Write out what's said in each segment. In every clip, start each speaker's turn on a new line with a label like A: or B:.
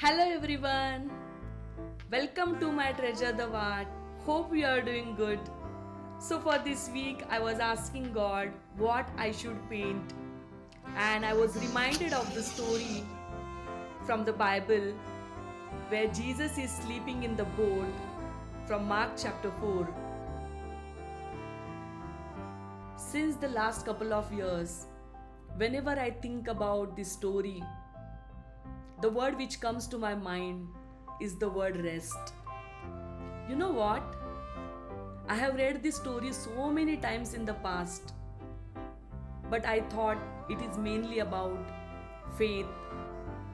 A: Hello everyone. Welcome to my treasure the Word. Hope you are doing good. So for this week I was asking God what I should paint, and I was reminded of the story from the Bible where Jesus is sleeping in the boat from Mark chapter 4. Since the last couple of years, whenever I think about this story, the word which comes to my mind is the word rest. You know what? I have read this story so many times in the past, but I thought it is mainly about faith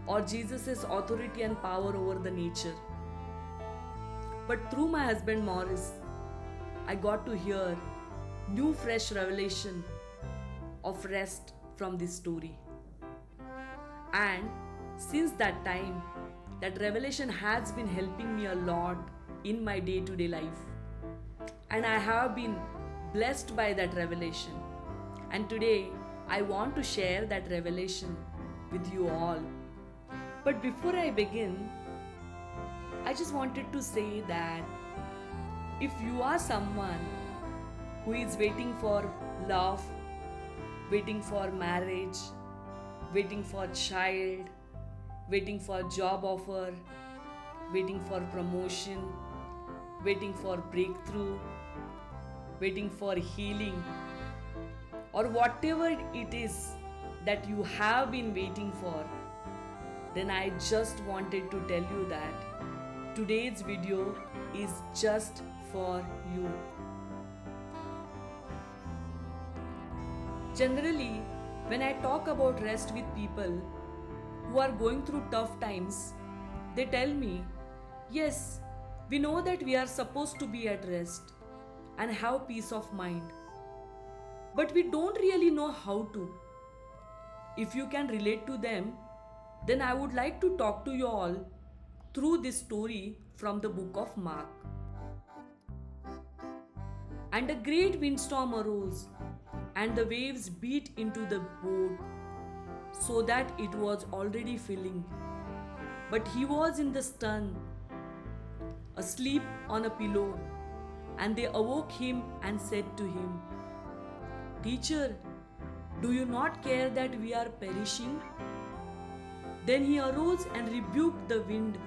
A: or Jesus' authority and power over the nature. But through my husband Morris, I got to hear new fresh revelation of rest from this story. And since that time, that revelation has been helping me a lot in my day to day life. And I have been blessed by that revelation. And today, I want to share that revelation with you all. But before I begin, I just wanted to say that if you are someone who is waiting for love, waiting for marriage, waiting for child, waiting for job offer, waiting for promotion, waiting for breakthrough, waiting for healing, or whatever it is that you have been waiting for, then I just wanted to tell you that today's video is just for you. Generally, when I talk about rest with people who are going through tough times, they tell me, yes, we know that we are supposed to be at rest and have peace of mind, but we don't really know how to. If you can relate to them, then I would like to talk to you all through this story from the book of Mark. And a great windstorm arose, and the waves beat into the boat so that it was already filling. But he was in the stern, asleep on a pillow, and they awoke him and said to him, Teacher, do you not care that we are perishing? Then he arose and rebuked the wind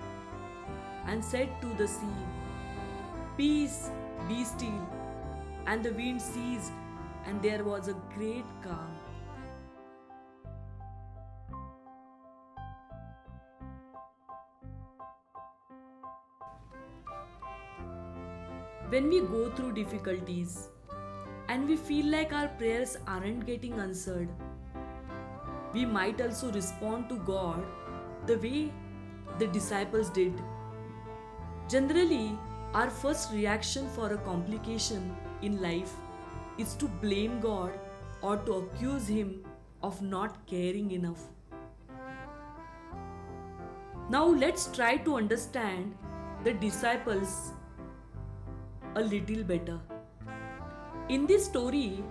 A: and said to the sea, Peace, be still. And the wind ceased, and there was a great calm. When we go through difficulties and we feel like our prayers aren't getting answered, we might also respond to God the way the disciples did. Generally, our first reaction for a complication in life is to blame God or to accuse Him of not caring enough. Now let's try to understand the disciples a little better. In this story,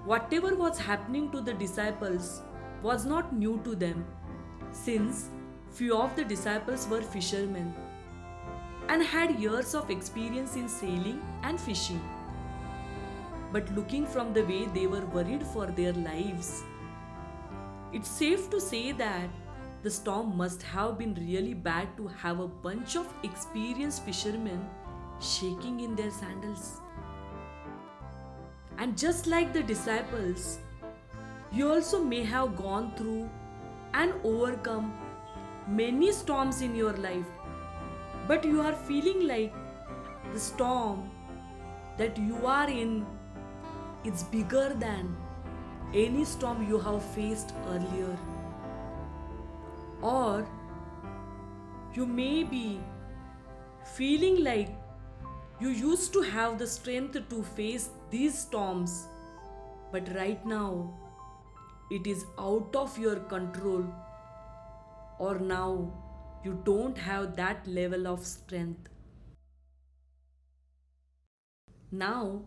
A: whatever was happening to the disciples was not new to them, since few of the disciples were fishermen and had years of experience in sailing and fishing. But looking from the way they were worried for their lives, it's safe to say that the storm must have been really bad to have a bunch of experienced fishermen shaking in their sandals. And just like the disciples, you also may have gone through and overcome many storms in your life, but you are feeling like the storm that you are in is bigger than any storm you have faced earlier. Or you may be feeling like you used to have the strength to face these storms, but right now it is out of your control, or now you don't have that level of strength. Now,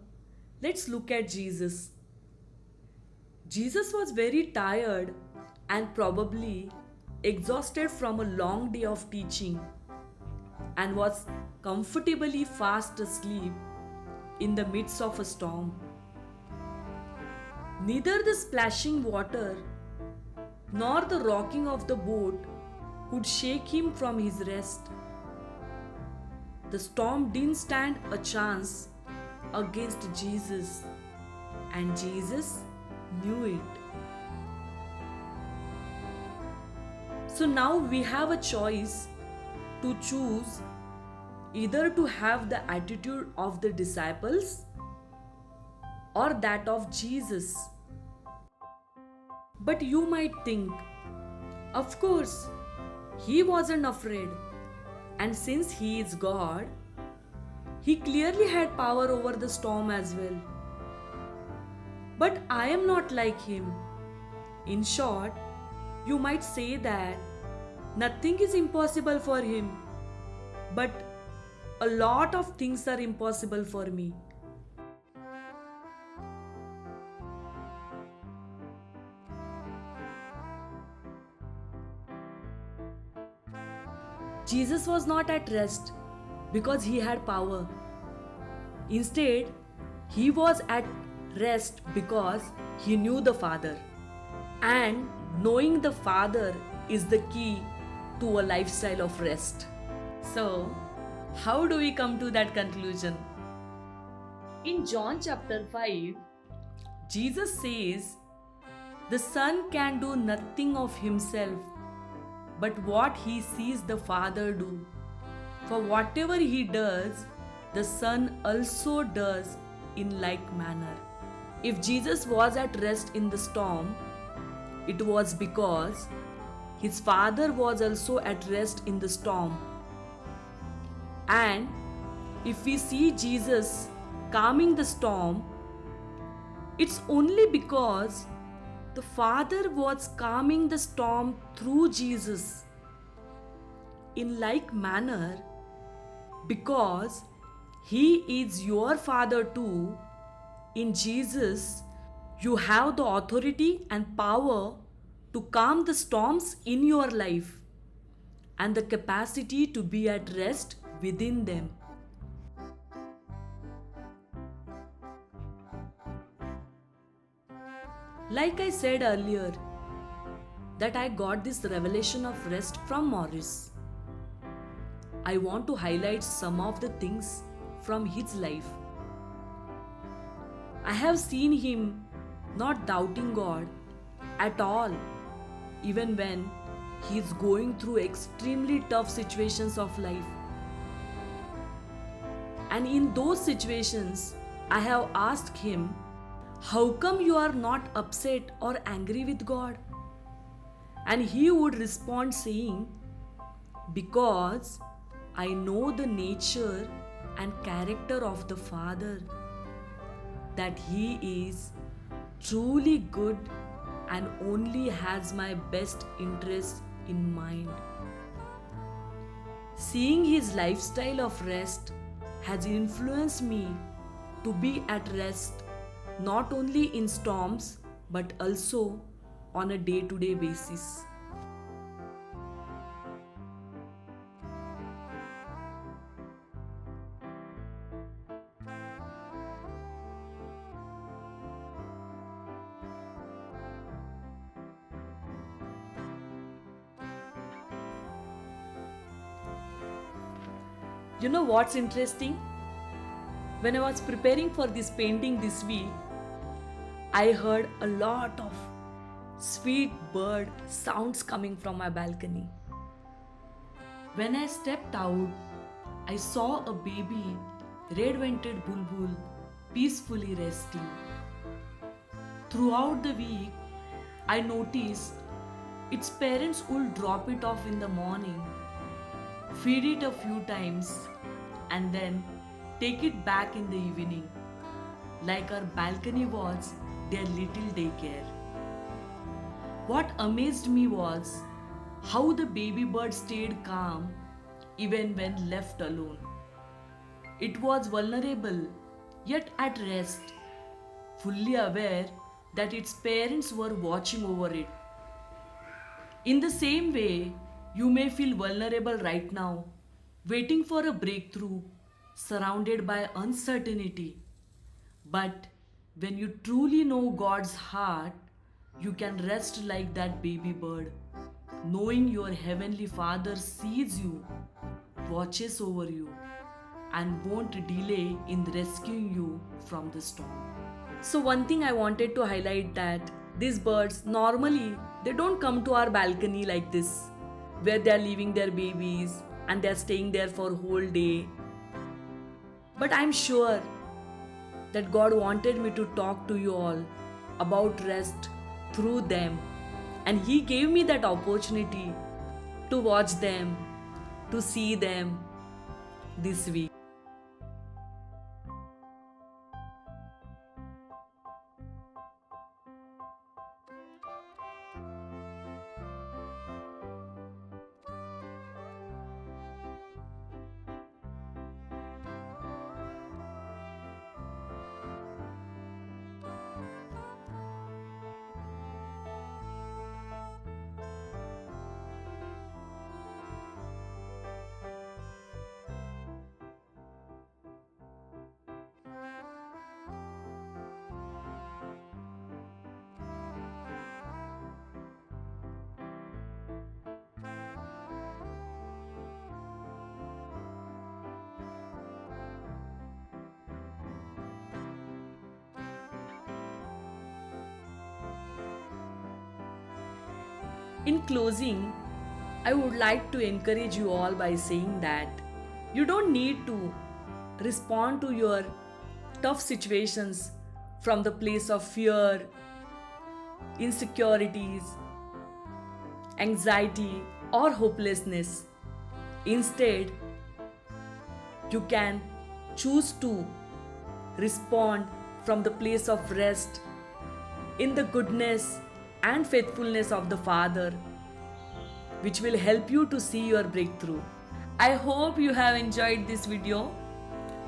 A: let's look at Jesus. Jesus was very tired and probably exhausted from a long day of teaching, and was comfortably fast asleep in the midst of a storm. Neither the splashing water nor the rocking of the boat could shake him from his rest. The storm didn't stand a chance against Jesus, and Jesus knew it. So now we have a choice to choose either to have the attitude of the disciples or that of Jesus. But you might think, of course, he wasn't afraid, and since he is God, he clearly had power over the storm as well. But I am not like him. In short, you might say that nothing is impossible for him, but a lot of things are impossible for me. Jesus was not at rest because he had power. Instead, he was at rest because he knew the Father. And knowing the Father is the key to a lifestyle of rest. So, how do we come to that conclusion? In John chapter 5, Jesus says, "The Son can do nothing of himself, but what he sees the Father do. For whatever he does, the Son also does in like manner." If Jesus was at rest in the storm, it was because his Father was also at rest in the storm. And if we see Jesus calming the storm, it's only because the Father was calming the storm through Jesus. In like manner, because he is your Father too, in Jesus you have the authority and power to calm the storms in your life and the capacity to be at rest within them. Like I said earlier, that I got this revelation of rest from Morris. I want to highlight some of the things from his life. I have seen him not doubting God at all, even when he is going through extremely tough situations of life. And in those situations, I have asked him, "How come you are not upset or angry with God?" And he would respond saying, "Because I know the nature and character of the Father, that he is truly good and only has my best interests in mind." Seeing his lifestyle of rest has influenced me to be at rest not only in storms but also on a day-to-day basis. You know what's interesting? When I was preparing for this painting this week, I heard a lot of sweet bird sounds coming from my balcony. When I stepped out, I saw a baby red-vented bulbul peacefully resting. Throughout the week, I noticed its parents would drop it off in the morning, feed it a few times, and then take it back in the evening, like our balcony was their little daycare. What amazed me was how the baby bird stayed calm even when left alone. It was vulnerable yet at rest, fully aware that its parents were watching over it. In the same way, you may feel vulnerable right now, waiting for a breakthrough, surrounded by uncertainty. But when you truly know God's heart, you can rest like that baby bird, knowing your Heavenly Father sees you, watches over you, and won't delay in rescuing you from the storm. So one thing I wanted to highlight that these birds normally they don't come to our balcony like this where they are leaving their babies and they are staying there for whole day. But I'm sure that God wanted me to talk to you all about rest through them, and he gave me that opportunity to watch them, to see them this week. In closing, I would like to encourage you all by saying that you don't need to respond to your tough situations from the place of fear, insecurities, anxiety, or hopelessness. Instead, you can choose to respond from the place of rest in the goodness and faithfulness of the Father, which will help you to see your breakthrough. I hope you have enjoyed this video,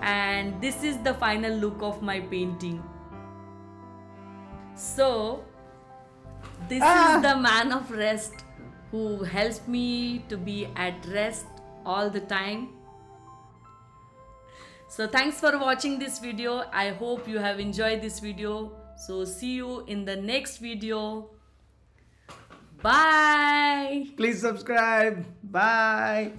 A: and this is the final look of my painting. So, this is the man of rest who helps me to be at rest all the time. So thanks for watching this video. I hope you have enjoyed this video. So see you in the next video. Bye.
B: Please subscribe. Bye.